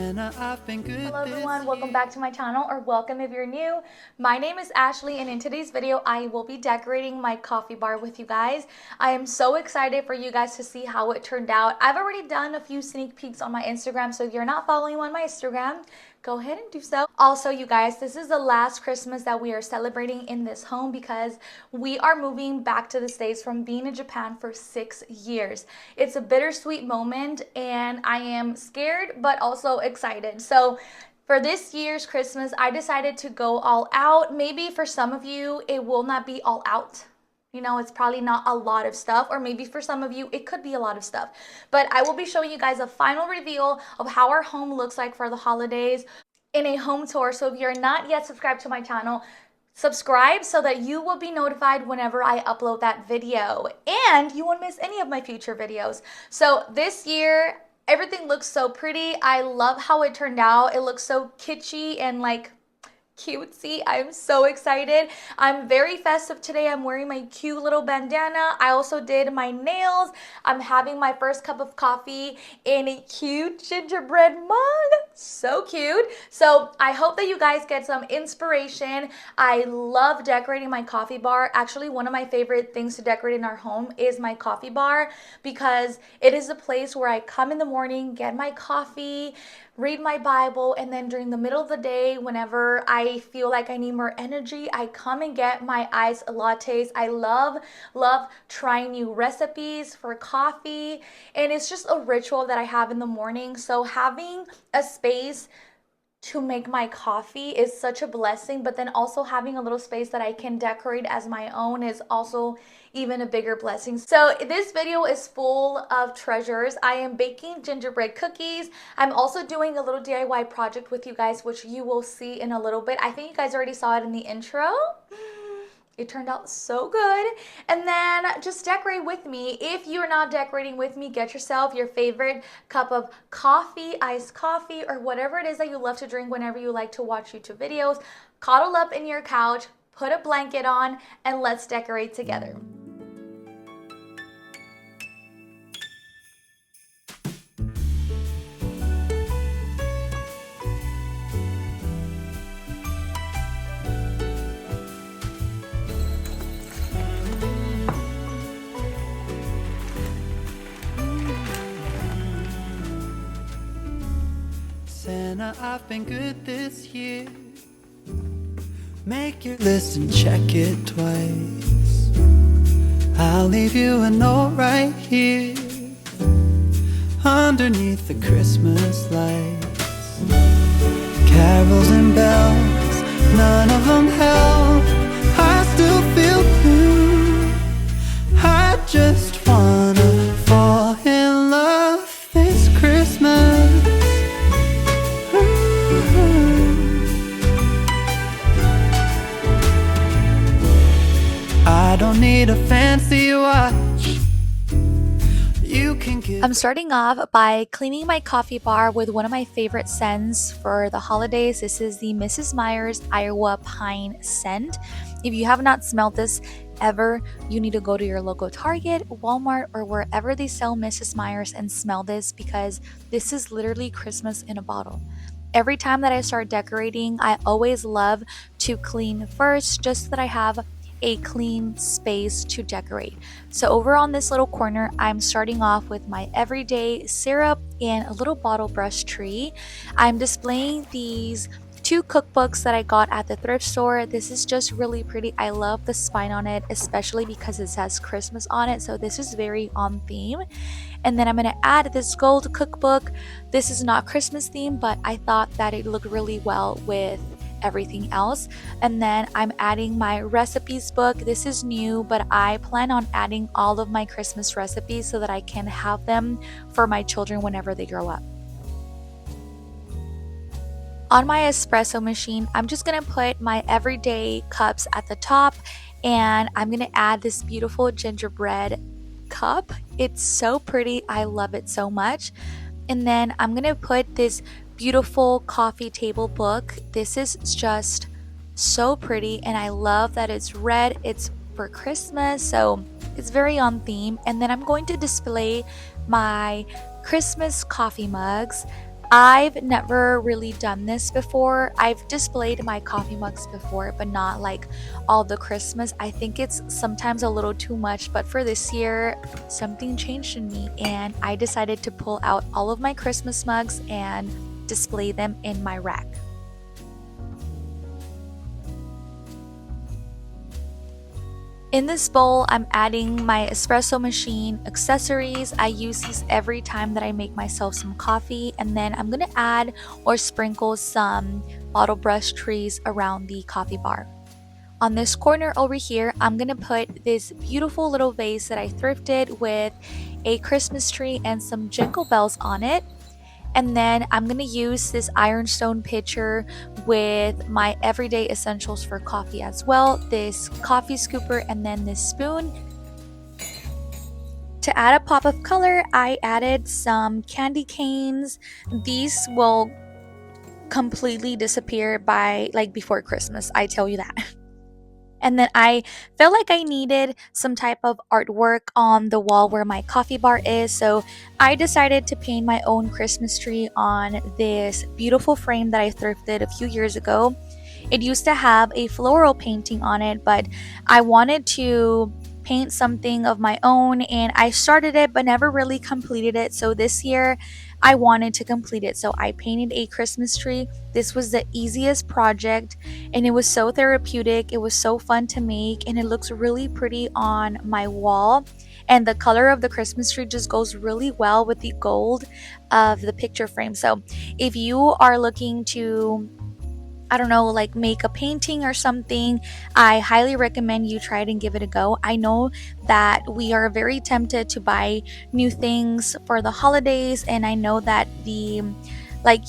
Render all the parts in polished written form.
Hello everyone, welcome back to my channel, or welcome if you're new. My name is Ashley, and in today's video I will be decorating my coffee bar with you guys. I am so excited for you guys to see how it turned out. I've already done a few sneak peeks on my Instagram, so if you're not following on my Instagram, go ahead and do so. Also, you guys, this is the last Christmas that we are celebrating in this home because we are moving back to the States from being in Japan for 6 years. It's a bittersweet moment, and I am scared but also excited. So for this year's Christmas, I decided to go all out. Maybe for some of you, it will not be all out. You know, it's probably not a lot of stuff, or maybe for some of you, it could be a lot of stuff. But I will be showing you guys a final reveal of how our home looks like for the holidays in a home tour. So if you're not yet subscribed to my channel, subscribe so that you will be notified whenever I upload that video, and you won't miss any of my future videos. So this year, everything looks so pretty. I love how it turned out. It looks so kitschy and like cutesy. I'm so excited. I'm very festive today. I'm wearing my cute little bandana. I also did my nails. I'm having my first cup of coffee in a cute gingerbread mug. So cute. So I hope that you guys get some inspiration. I love decorating my coffee bar. Actually, one of my favorite things to decorate in our home is my coffee bar, because it is a place where I come in the morning, get my coffee, read my Bible, and then during the middle of the day, whenever I feel like I need more energy, I come and get my iced lattes. I love trying new recipes for coffee, and it's just a ritual that I have in the morning. So having a space to make my coffee is such a blessing, but then also having a little space that I can decorate as my own is also even a bigger blessing. So this video is full of treasures. I am baking gingerbread cookies. I'm also doing a little DIY project with you guys, which you will see in a little bit. I think you guys already saw it in the intro. It turned out so good. And then just decorate with me. If you're not decorating with me, get yourself your favorite cup of coffee, iced coffee, or whatever it is that you love to drink whenever you like to watch YouTube videos. Cuddle up in your couch, put a blanket on, and let's decorate together. Santa, I've been good this year. Make your list and check it twice. I'll leave you a note right here underneath the Christmas lights. Carols and bells, none of them help. I still feel blue. I just wanna fall in love this Christmas. I don't need a fancy watch. You can give. I'm starting off by cleaning my coffee bar with one of my favorite scents for the holidays. This is the Mrs. Meyer's Iowa Pine scent. If you have not smelled this ever, you need to go to your local Target, Walmart, or wherever they sell Mrs. Meyer's and smell this, because this is literally Christmas in a bottle. Every time that I start decorating, I always love to clean first, just so that I have a clean space to decorate. So over on this little corner, I'm starting off with my everyday syrup and a little bottle brush tree. I'm displaying these 2 cookbooks that I got at the thrift store. This is just really pretty. I love the spine on it, especially because it says Christmas on it. So this is very on theme. And then I'm going to add this gold cookbook. This is not Christmas themed, but I thought that it looked really well with everything else. And then I'm adding my recipes book. This is new, but I plan on adding all of my Christmas recipes so that I can have them for my children whenever they grow up. On my espresso machine, I'm just gonna put my everyday cups at the top, and I'm gonna add this beautiful gingerbread cup. It's so pretty. I love it so much. And then I'm gonna put this beautiful coffee table book. This is just so pretty, and I love that it's red. It's for Christmas, so it's very on theme. And then I'm going to display my Christmas coffee mugs. I've never really done this before. I've displayed my coffee mugs before, but not like all the Christmas. I think it's sometimes a little too much, but for this year, something changed in me and I decided to pull out all of my Christmas mugs and display them in my rack. In this bowl, I'm adding my espresso machine accessories. I use these every time that I make myself some coffee, and then I'm gonna add or sprinkle some bottle brush trees around the coffee bar. On this corner over here, I'm gonna put this beautiful little vase that I thrifted with a Christmas tree and some jingle bells on it. And then I'm gonna use this ironstone pitcher with my everyday essentials for coffee as well, this coffee scooper and then this spoon. To add a pop of color, I added some candy canes. These will completely disappear by before Christmas, I tell you that. And then I felt like I needed some type of artwork on the wall where my coffee bar is, so I decided to paint my own Christmas tree on this beautiful frame that I thrifted a few years ago. It used to have a floral painting on it, but I wanted to paint something of my own and I started it but never really completed it. So this year I wanted to complete it. So I painted a Christmas tree. This was the easiest project and it was so therapeutic. It was so fun to make and it looks really pretty on my wall. And the color of the Christmas tree just goes really well with the gold of the picture frame. So if you are looking to make a painting or something, I highly recommend you try it and give it a go. I know that we are very tempted to buy new things for the holidays, and I know that the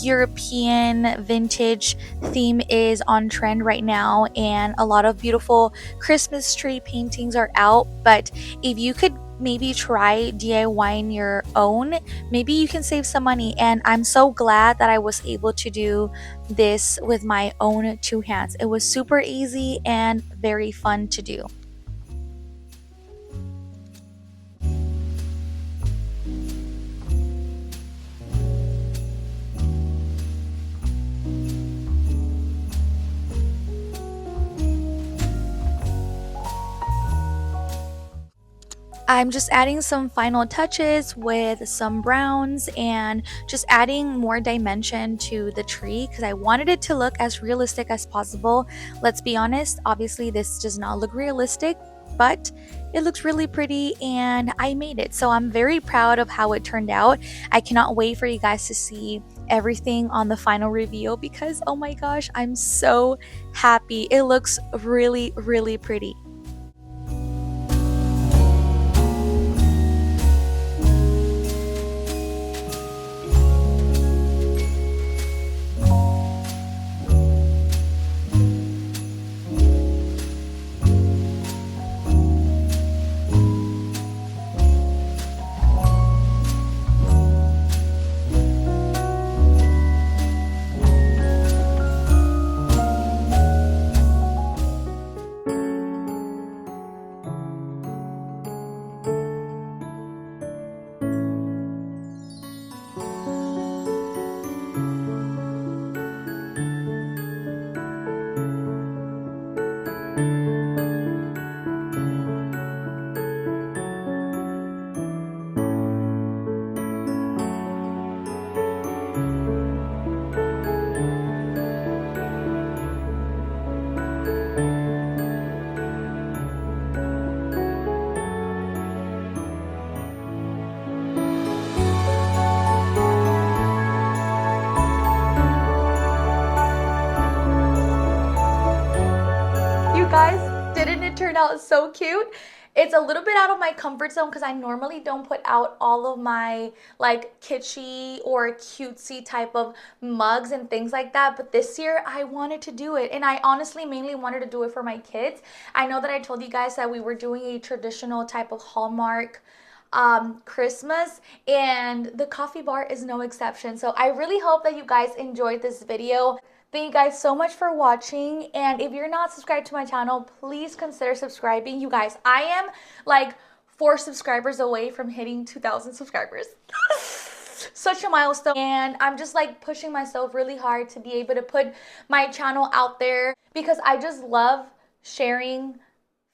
European vintage theme is on trend right now, and a lot of beautiful Christmas tree paintings are out. But if you could maybe try DIYing your own, maybe you can save some money. And I'm so glad that I was able to do this with my own two hands. It was super easy and very fun to do. I'm just adding some final touches with some browns and just adding more dimension to the tree because I wanted it to look as realistic as possible. Let's be honest, obviously this does not look realistic, but it looks really pretty and I made it. So I'm very proud of how it turned out. I cannot wait for you guys to see everything on the final reveal because oh my gosh, I'm so happy. It looks really, really pretty. Guys, didn't it turn out so cute? It's a little bit out of my comfort zone because I normally don't put out all of my kitschy or cutesy type of mugs and things like that, but this year I wanted to do it and I honestly mainly wanted to do it for my kids. I know that I told you guys that we were doing a traditional type of Hallmark Christmas, and the coffee bar is no exception. So I really hope that you guys enjoyed this video. Thank you guys so much for watching, and if you're not subscribed to my channel, please consider subscribing. You guys, I am 4 subscribers away from hitting 2,000 subscribers. such a milestone, and I'm just like pushing myself really hard to be able to put my channel out there because I just love sharing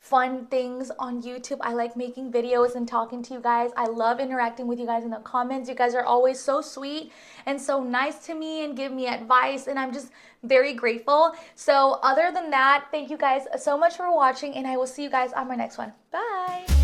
fun things on YouTube. I like making videos and talking to you guys. I love interacting with you guys in the comments. You guys are always so sweet and so nice to me and give me advice, and I'm just very grateful. So other than that, thank you guys so much for watching, and I will see you guys on my next one. Bye.